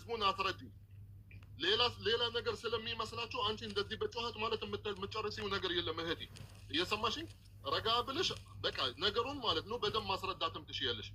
ህዝቡን አስረጂ። ሌላ ነገር ስለሚመስላችሁ አንቺ እንደዚህ በጩኸት ማለት የምትጨርሲው ነገር የለም እህቴ። እየሰማሽኝ ረጋ ብለሽ በቃ ነገሩን ማለት ነው በደንብ ማስረዳትም ትችያለሽ።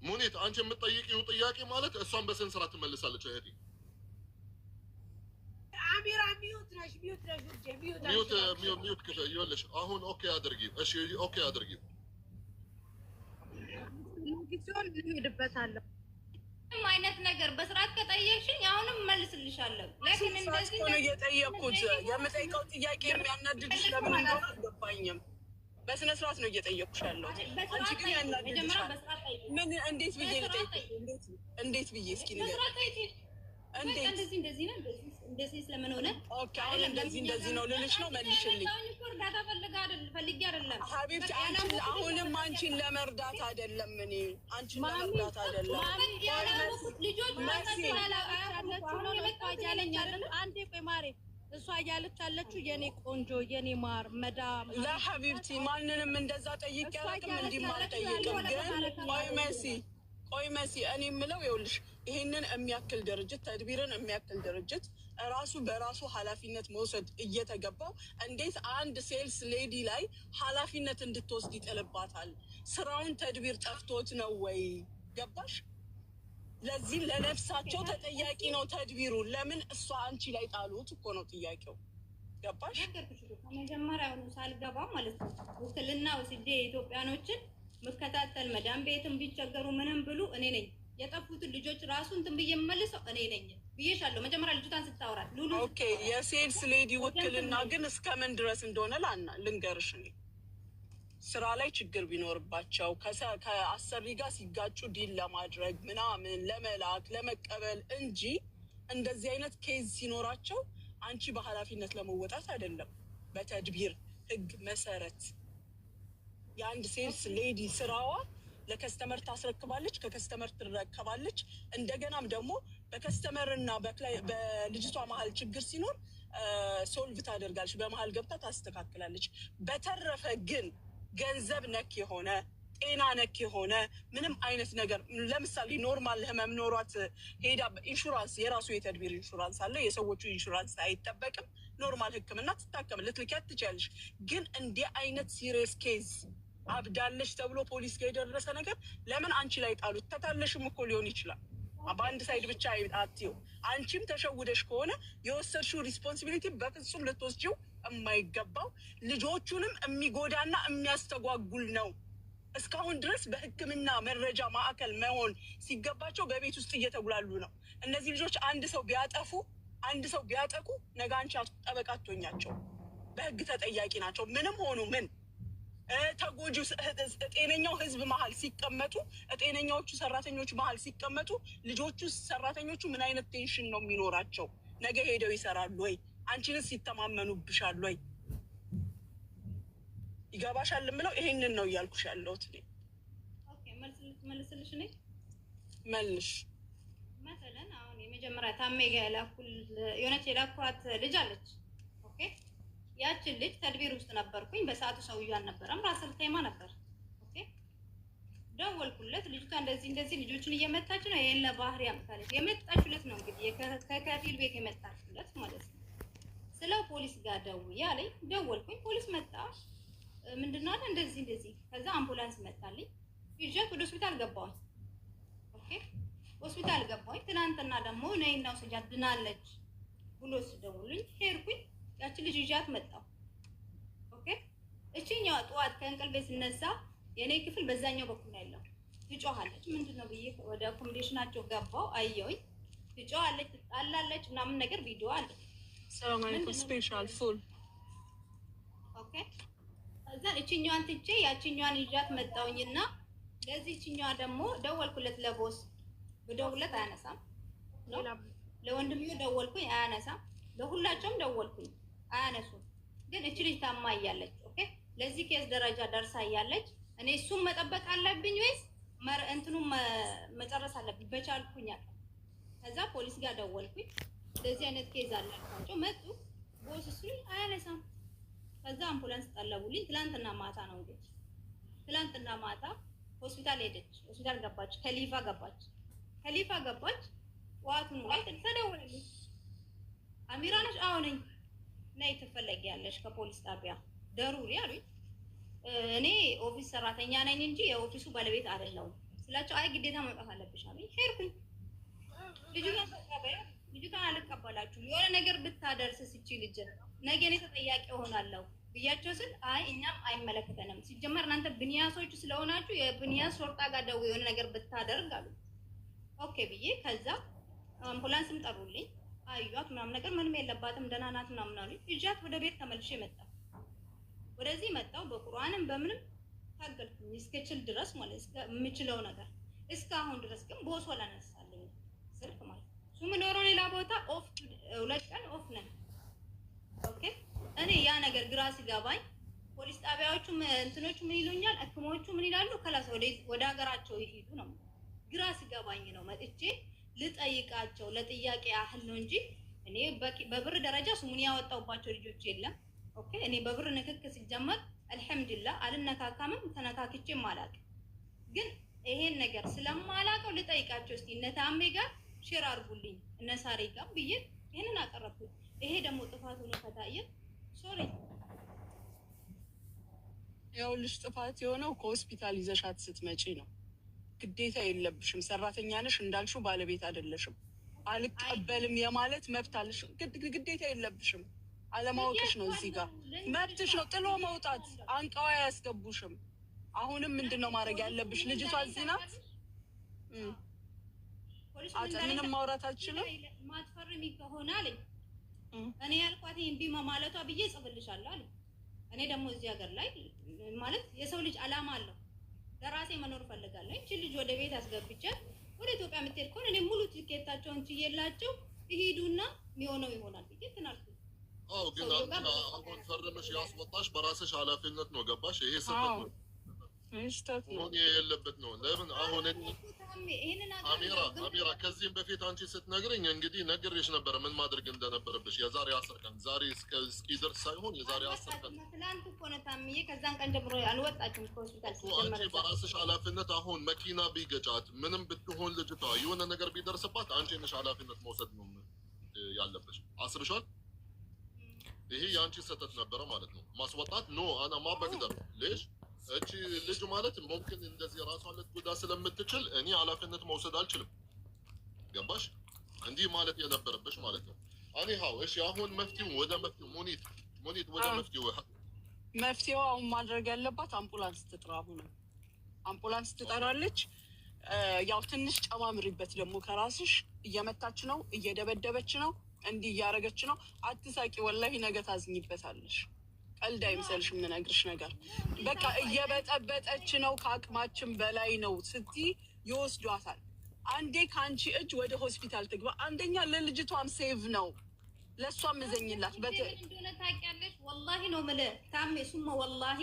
ሙኒት አንቺ የምትጠይቂው ጥያቄ ማለት እሷን በስነ ስርዓት ትመልሳለች እህቴ። አሚራ ሚዩት ነሽ ሚዩት ክፈ ይኸውልሽ አሁን ኦኬ አድርጊው። እሺ ኦኬ አድርጊው። ጊዜውን ልሄድበታለሁ። ምንም አይነት ነገር በስርዓት ከጠየቅሽኝ አሁንም መልስልሻለሁ። ለምን እንደዚህ ነው እየጠየቅኩት? የምጠይቀው ጥያቄ የሚያናድድሽ ለምን እንደሆነ አልገባኝም። በስነ ስርዓት ነው እየጠየቅኩሽ ያለሁት። አንቺ ግን ያናድድሻል። ምን እንዴት ብዬ ልጠይቅሽ? እንዴት ብዬ እስኪ ንገሪኝ። እንደዚህ ነው እንደዚህ ስለምን ሆነ? ኦኬ አሁን እንደዚህ ነው ልልሽ ነው መልሽልኝ። እርዳታ ፈልጌ አይደለም ሀቢብቲ፣ አሁንም አንቺን ለመርዳት አይደለም። እኔ አንቺን ለመርዳት አይደለም። ልጆች አንዴ ቆይ ማሬ፣ እሷ እያለች ያለችው የኔ ቆንጆ የኔ ማር መዳም ለሀቢብቲ ማንንም እንደዛ ጠይቄ አላውቅም። እንዲህ አልጠይቅም። ግን ቆይ መሲ እኔ የምለው ይኸውልሽ ይሄንን የሚያክል ድርጅት ተድቢርን የሚያክል ድርጅት ራሱ በራሱ ኃላፊነት መውሰድ እየተገባው እንዴት አንድ ሴልስ ሌዲ ላይ ኃላፊነት እንድትወስድ ይጥልባታል? ስራውን ተድቢር ጠፍቶት ነው ወይ? ገባሽ? ለዚህ ለነፍሳቸው ተጠያቂ ነው ተድቢሩ። ለምን እሷ አንቺ ላይ ጣሉት እኮ ነው ጥያቄው። ገባሽ? መጀመሪያውኑ ሳልገባ ማለት ነው ውክልና ወስጄ ኢትዮጵያኖችን መከታተል መዳም ቤትም ቢቸገሩ ምንም ብሉ እኔ ነኝ። የጠፉትን ልጆች ራሱ እንትን ብዬ የምመልሰው እኔ ነኝ ብዬሻለሁ። መጀመሪያ ልጅቷን ስታወራት ሉሉ ኦኬ። የሴልስ ሌዲ ውክልና ግን እስከምን ድረስ እንደሆነ ልንገርሽ። እኔ ስራ ላይ ችግር ቢኖርባቸው ከአሰሪ ጋር ሲጋጩ ዲል ለማድረግ ምናምን ለመላክ ለመቀበል እንጂ እንደዚህ አይነት ኬዝ ሲኖራቸው አንቺ በኃላፊነት ለመወጣት አይደለም። በተድቢር ህግ መሰረት የአንድ ሴልስ ሌዲ ስራዋ ለከስተመር ታስረክባለች፣ ከከስተመር ትረከባለች። እንደገናም ደግሞ በከስተመር እና በልጅቷ መሀል ችግር ሲኖር ሶልቭ ታደርጋለች፣ በመሀል ገብታ ታስተካክላለች። በተረፈ ግን ገንዘብ ነክ የሆነ ጤና ነክ የሆነ ምንም አይነት ነገር ለምሳሌ ኖርማል ህመም ኖሯት ሄዳ ኢንሹራንስ የራሱ የተድቢር ኢንሹራንስ አለ። የሰዎቹ ኢንሹራንስ አይጠበቅም። ኖርማል ህክምና ትታከም ልትልኪያት ትችያለሽ። ግን እንዲህ አይነት ሲሪየስ ኬዝ አብዳለሽ ተብሎ ፖሊስ ጋር የደረሰ ነገር ለምን አንቺ ላይ ጣሉት? ተታለሽም እኮ ሊሆን ይችላል። በአንድ ሳይድ ብቻ አትይው። አንቺም ተሸውደሽ ከሆነ የወሰድሽው ሪስፖንሲቢሊቲ በፍጹም ልትወስጂው የማይገባው ልጆቹንም የሚጎዳና የሚያስተጓጉል ነው። እስካሁን ድረስ በህክምና መረጃ ማዕከል መሆን ሲገባቸው በቤት ውስጥ እየተጉላሉ ነው። እነዚህ ልጆች አንድ ሰው ቢያጠቁ ነገ አንቺ ጠበቃ አትሆኛቸው፣ በህግ ተጠያቂ ናቸው። ምንም ሆኑ ምን ተጎጂ ጤነኛው ህዝብ መሀል ሲቀመጡ፣ ጤነኛዎቹ ሰራተኞች መሀል ሲቀመጡ ልጆቹ ሰራተኞቹ ምን አይነት ቴንሽን ነው የሚኖራቸው? ነገ ሄደው ይሰራሉ ወይ? አንቺንስ ይተማመኑብሻል ወይ? ይገባሻል የምለው ይሄንን ነው እያልኩሽ ያለሁት እኔ። ኦኬ መልስልሽ ነኝ መልሽ። መሰለን አሁን የመጀመሪያ ታሜ ጋር የሆነች የላኳት ልጅ አለች። ኦኬ ያችን ልጅ ተድቢር ውስጥ ነበርኩኝ በሰዓቱ ሰውዬው አልነበረም፣ ራስል ቴማ ነበር። ኦኬ ደወልኩለት። ልጅቷ እንደዚህ ልጆችን እየመታች ነው፣ የለ ባህሪ ያምታለች። የመጣችለት ነው እንግዲህ ከከፊል ቤት የመጣችለት ማለት ነው። ስለ ፖሊስ ጋር ደውዬ አለኝ። ደወልኩኝ፣ ፖሊስ መጣ። ምንድነው አለ እንደዚህ። ከዛ አምቡላንስ መጣልኝ። ይዤት ወደ ሆስፒታል ገባሁኝ። ኦኬ ሆስፒታል ገባሁኝ። ትናንትና ደግሞ ነይና ውሰጃት ድናለች ብሎ ሲደውልኝ ሄድኩኝ። ያቺ ልጅ ይዣት መጣሁ። ኦኬ እቺኛው ጠዋት ከእንቅልፌ ስነሳ የኔ ክፍል በዛኛው በኩል ነው ያለው። ትጮሃለች። ምንድነው ብዬ ወደ አኮሞዴሽናቸው ገባሁ። አየሁኝ ትጮሃለች፣ ትጣላለች ምናምን ነገር ቪዲዮ አለ። ሰላም አለይኩም ስፔሻል ፉል ኦኬ እዛ እቺኛዋን ትቼ ያቺኛዋን ይዣት መጣሁኝና ለዚህ እቺኛዋ ደግሞ ደወልኩለት ለቦስ በደውለት አያነሳም። ለወንድምዬው ደወልኩኝ አያነሳም። ለሁላቸውም ደወልኩኝ አያነሱም። ግን እቺ ልጅ ታማ እያለች ኦኬ ለዚህ ኬስ ደረጃ ደርሳ እያለች እኔ እሱን መጠበቅ አለብኝ ወይስ እንትኑን መጨረስ አለብኝ? በቻልኩኝ አለ። ከዛ ፖሊስ ጋር ደወልኩኝ። ለዚህ አይነት ኬዝ አላቸው መጡ። ቦስ እሱ አያነሳም። ከዛ አምቡላንስ ጠለቡልኝ። ትላንትና ማታ ነው እንግዲህ ትላንትና ማታ ሆስፒታል ሄደች። ሆስፒታል ገባች፣ ከሊፋ ገባች። ከሊፋ ገባች። ዋቱን ላይ ተደወለልኝ። አሚራ ነሽ? አዎ ነኝ። ነይ ትፈለጊያለሽ ከፖሊስ ጣቢያ ደሩሪ አሉኝ። እኔ ኦፊስ ሰራተኛ ነኝ እንጂ የኦፊሱ ባለቤት አይደለሁም ስላቸው፣ አይ ግዴታ መውጣት አለብሽ አሉኝ። ሄድኩኝ። ልጅቷን አልቀበላችሁም፣ የሆነ ነገር ብታደርስ ስቺ ልጅ ነገ እኔ ተጠያቂ እሆናለሁ ብያቸው ስል፣ አይ እኛም አይመለከተንም፣ ሲጀመር እናንተ ብንያሶቹ ስለሆናችሁ የብንያስ ሾርጣ ጋር ደውዬ የሆነ ነገር ብታደርግ አሉ። ኦኬ ብዬ ከዛ አምቡላንስም ጠሩልኝ። አዩት ምናምን ነገር ምንም የለባትም ደህና ናት ምናምን አሉኝ። ይዣት ወደ ቤት ተመልሼ መጣሁ። ወደዚህ መጣሁ። በቁርአንም በምንም ታገልኩኝ እስከችል ድረስ ማለት እስከምችለው ነገር እስካሁን ድረስ ግን ቦስ አላነሳልኝ ስልክ ማለት እሱ የምኖረው ሌላ ቦታ ኦፍ 2 ቀን ኦፍ ነን። ኦኬ እኔ ያ ነገር ግራ ሲገባኝ ፖሊስ ጣቢያዎቹ እንትኖቹ ምን ይሉኛል፣ ህክሞቹ ምን ይላሉ፣ ከላስ ወደ ሀገራቸው ይሄዱ ነው። ግራ ሲገባኝ ነው መጥቼ ልጠይቃቸው። ለጥያቄ ያህል ነው እንጂ እኔ በብር ደረጃ ስሙን ያወጣውባቸው ልጆች የለም። ኦኬ እኔ በብር ንክክ ሲጀመር አልሐምዱሊላህ አልነካካምም፣ ተነካክቼም አላውቅም። ግን ይሄን ነገር ስለማላውቀው ልጠይቃቸው እስቲ እነ ታሜ ጋር ሼር አድርጉልኝ እነ ሳሪ ጋር ብዬ ይሄንን አቀረብኩት። ይሄ ደግሞ ጥፋት ሆኖ ከታየ ሶሪ። ይኸውልሽ ጥፋት የሆነው ከሆስፒታል ይዘሻት ስትመጪ ነው። ግዴታ የለብሽም። ሰራተኛ ነሽ እንዳልሽው፣ ባለቤት አይደለሽም። አልቀበልም የማለት መብት አለሽ። ግዴታ የለብሽም። አለማወቅሽ ነው። እዚህ ጋር መብትሽ ነው። ጥሎ መውጣት አንቀዋ አያስገቡሽም። አሁንም ምንድነው ማድረግ ያለብሽ? ልጅቷ እዚህ ናት። ምንም ማውራት አልችልም። ማትፈርሚ ከሆነ አለኝ። እኔ ያልኳት እምቢ ማለቷ ብዬ ጽፍልሻለሁ አለኝ። እኔ ደግሞ እዚህ ሀገር ላይ ማለት የሰው ልጅ አላማ አለው። ለራሴ መኖር ፈልጋለሁ። እቺ ልጅ ወደ ቤት አስገብቼ ወደ ኢትዮጵያ የምትሄድ ከሆነ እኔ ሙሉ ቲኬታቸውን ችዬላቸው ይሄዱና የሚሆነው ይሆናል ብዬ ትናልኩ። አዎ ግን አሁን ፈርመሽ ያስወጣሽ በራስሽ ኃላፊነት ነው። ገባሽ? ይሄ ስህተት ነው። ስህተት ነው የለበት ነው። ለምን አሁን አሚራ ከዚህም በፊት አንቺ ስትነግረኝ እንግዲህ ነግሬሽ ነበረ ምን ማድረግ እንደነበረብሽ የዛሬ 10 ቀን ዛሬ እስኪደርስ ሳይሆን የዛሬ 10 ቀን ትናንት እኮ ነው ታምዬ ከዛን ቀን ጀምሮ አልወጣችም ከሆስፒታል ሲጀመር። አንቺ በራስሽ ኃላፊነት አሁን መኪና ቢገጫት ምንም ብትሆን ልጅቷ የሆነ ነገር ቢደርስባት አንቺ ነሽ ኃላፊነት መውሰድ ነው ያለብሽ። አስብሻል? ይሄ የአንቺ ስህተት ነበረ ማለት ነው። ማስወጣት ኖ አና ማ በግደር ልጅ እቺ ልጅ ማለት ሙምኪን እንደዚህ ራሷን ልትጎዳ ስለምትችል እኔ ኃላፊነት መውሰድ አልችልም። ገባሽ? እንዲህ ማለት የነበረብሽ ማለት ነው። እኔ ሃው እሺ፣ አሁን መፍትሄው ወደ መፍትሄው ሙኒት ወደ መፍትሄው አሁን ማድረግ ያለባት አምቡላንስ ትጥራ። አሁን አምቡላንስ ትጠራለች። ያው ትንሽ ጨማምሪበት ደግሞ ከራስሽ። እየመታች ነው፣ እየደበደበች ነው፣ እንዲህ እያደረገች ነው። አትሳቂ፣ ወላሂ ነገ ታዝኝበታለሽ። ቀልድ አይምሰልሽ የምነግርሽ ነገር። በቃ እየበጠበጠች ነው፣ ከአቅማችን በላይ ነው ስትይ ይወስዷታል። አንዴ ከአንቺ እጅ ወደ ሆስፒታል ትግባ። አንደኛ ለልጅቷም ሴቭ ነው፣ ለእሷም እዘኝላት። እንደሆነ ታውቂያለሽ፣ ወላሂ ነው የምልህ ታሜ። ሱማ ወላሂ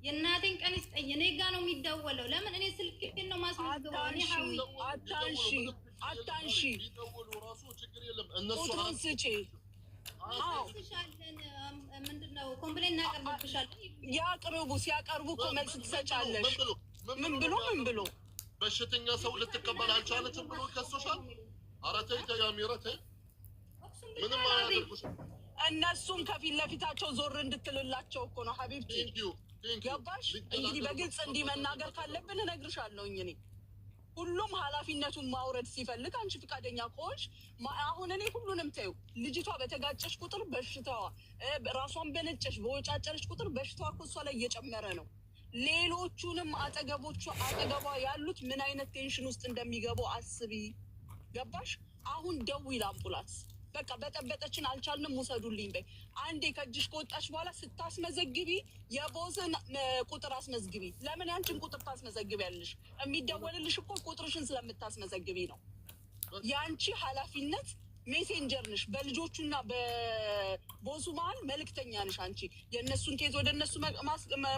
የእናቴን ቀን ይስጠኝ። እኔ ጋ ነው የሚደወለው። ለምን እኔ ስልክሽን ነው ማስመዝገበው። አታንሺ ቢደውሉ ራሱ ችግር የለም። እነሱ ቁጥሩን ስጪ። ምንድነው ኮምፕሌን እናቀርብብሻለን። ያቅርቡ። ሲያቀርቡ እኮ መልስ ትሰጫለሽ። ምን ብሎ በሽተኛ ሰው ልትቀበል አልቻለችም ብሎ ከሶሻል። ኧረ ተይ ተይ አሚራ ተይ፣ ምንም አያደርጉሽም። እነሱም ከፊት ለፊታቸው ዞር እንድትልላቸው እኮ ነው ሀቢብቲ። ገባሽ? እንግዲህ በግልጽ እንዲህ መናገር ካለብን እነግርሻለሁኝ እኔ ሁሉም ኃላፊነቱን ማውረድ ሲፈልግ አንቺ ፍቃደኛ ከሆንሽ አሁን እኔ ሁሉንም ተይው። ልጅቷ በተጋጨሽ ቁጥር በሽታዋ ራሷን በነጨሽ በወጫጨረች ቁጥር በሽታዋ እኮ እሷ ላይ እየጨመረ ነው። ሌሎቹንም አጠገቧ ያሉት ምን አይነት ቴንሽን ውስጥ እንደሚገቡ አስቢ። ገባሽ? አሁን ደውዪ ለአምቡላንስ። በቃ በጠበጠችን አልቻልንም ውሰዱልኝ በይ። አንዴ ከእጅሽ ከወጣች በኋላ ስታስመዘግቢ የቦዝን ቁጥር አስመዝግቢ። ለምን ያንቺን ቁጥር ታስመዘግቢያለሽ? የሚደወልልሽ እኮ ቁጥርሽን ስለምታስመዘግቢ ነው። የአንቺ ኃላፊነት ሜሴንጀር ነሽ። በልጆቹና በቦሱ መሀል መልእክተኛ ነሽ አንቺ። የእነሱን ኬዝ ወደ እነሱ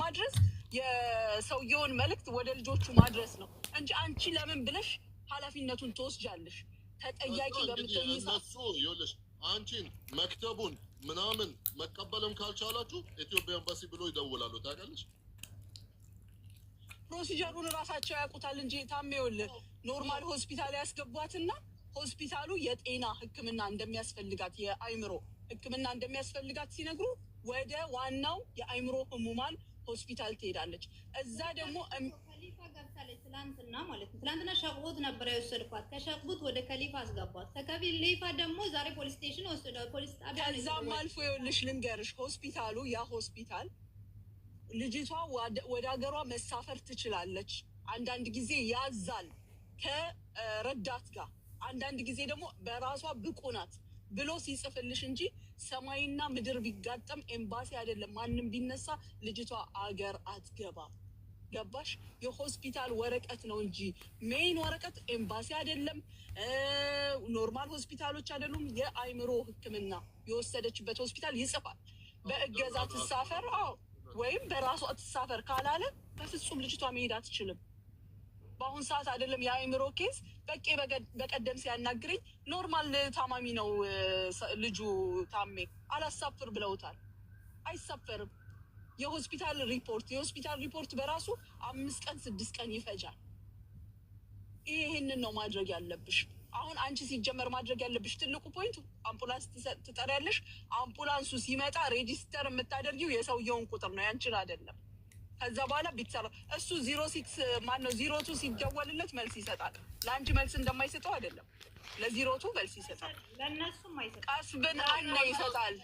ማድረስ፣ የሰውየውን መልእክት ወደ ልጆቹ ማድረስ ነው እንጂ አንቺ ለምን ብለሽ ኃላፊነቱን ትወስጃለሽ? ተጠያቂ በምትሆኚ እነሱ ይኸውልሽ አንቺን መክተቡን ምናምን መቀበልም ካልቻላችሁ ኢትዮጵያ ኤምባሲ ብሎ ይደውላሉ። ታውቂያለሽ? ፕሮሲጀሩን እራሳቸው ያውቁታል እንጂ ታሜ ይኸውልህ ኖርማል ሆስፒታል ያስገቧትና ሆስፒታሉ የጤና ሕክምና እንደሚያስፈልጋት የአይምሮ ሕክምና እንደሚያስፈልጋት ሲነግሩ ወደ ዋናው የአይምሮ ህሙማን ሆስፒታል ትሄዳለች። እዛ ደግሞ ከሊፋ ገብታለች ትላንትና ማለት ነው። ትላንትና ሸቅቦት ነበር የወሰድኳት። ከሸቅቦት ወደ ከሊፋ አስገቧት። ከከሊፋ ደግሞ ዛሬ ፖሊስ ስቴሽን ወሰደው ፖሊስ ጣቢያ። ከዛም አልፎ ይኸውልሽ ልንገርሽ፣ ሆስፒታሉ ያ ሆስፒታል ልጅቷ ወደ ሀገሯ መሳፈር ትችላለች። አንዳንድ ጊዜ ያዛል ከረዳት ጋር፣ አንዳንድ ጊዜ ደግሞ በራሷ ብቁ ናት ብሎ ሲጽፍልሽ እንጂ ሰማይና ምድር ቢጋጠም ኤምባሲ አይደለም ማንም ቢነሳ ልጅቷ አገር አትገባም። ገባሽ? የሆስፒታል ወረቀት ነው እንጂ ሜይን ወረቀት ኤምባሲ አይደለም፣ ኖርማል ሆስፒታሎች አይደሉም። የአይምሮ ሕክምና የወሰደችበት ሆስፒታል ይጽፋል። በእገዛ ትሳፈር ወይም በራሷ ትሳፈር ካላለ በፍጹም ልጅቷ መሄድ አትችልም። በአሁን ሰዓት አይደለም የአይምሮ ኬስ በቄ በቀደም ሲያናግረኝ ኖርማል ታማሚ ነው ልጁ ታሜ አላሳፍር ብለውታል። አይሳፈርም። የሆስፒታል ሪፖርት በራሱ 5 ቀን 6 ቀን ይፈጃል። ይሄንን ነው ማድረግ ያለብሽ። አሁን አንቺ ሲጀመር ማድረግ ያለብሽ ትልቁ ፖይንቱ አምቡላንስ ትጠሪያለሽ። አምቡላንሱ ሲመጣ ሬጂስተር የምታደርጊው የሰውየውን ቁጥር ነው ያንቺን አይደለም። ከዛ በኋላ ቢትሰራ እሱ 02 ሲደወልለት መልስ ይሰጣል። ለአንቺ መልስ እንደማይሰጠው አይደለም፣ ለ02 መልስ ይሰጣል። ለእነሱም አይሰጣል። ቀስብን አነ ይሰጣል።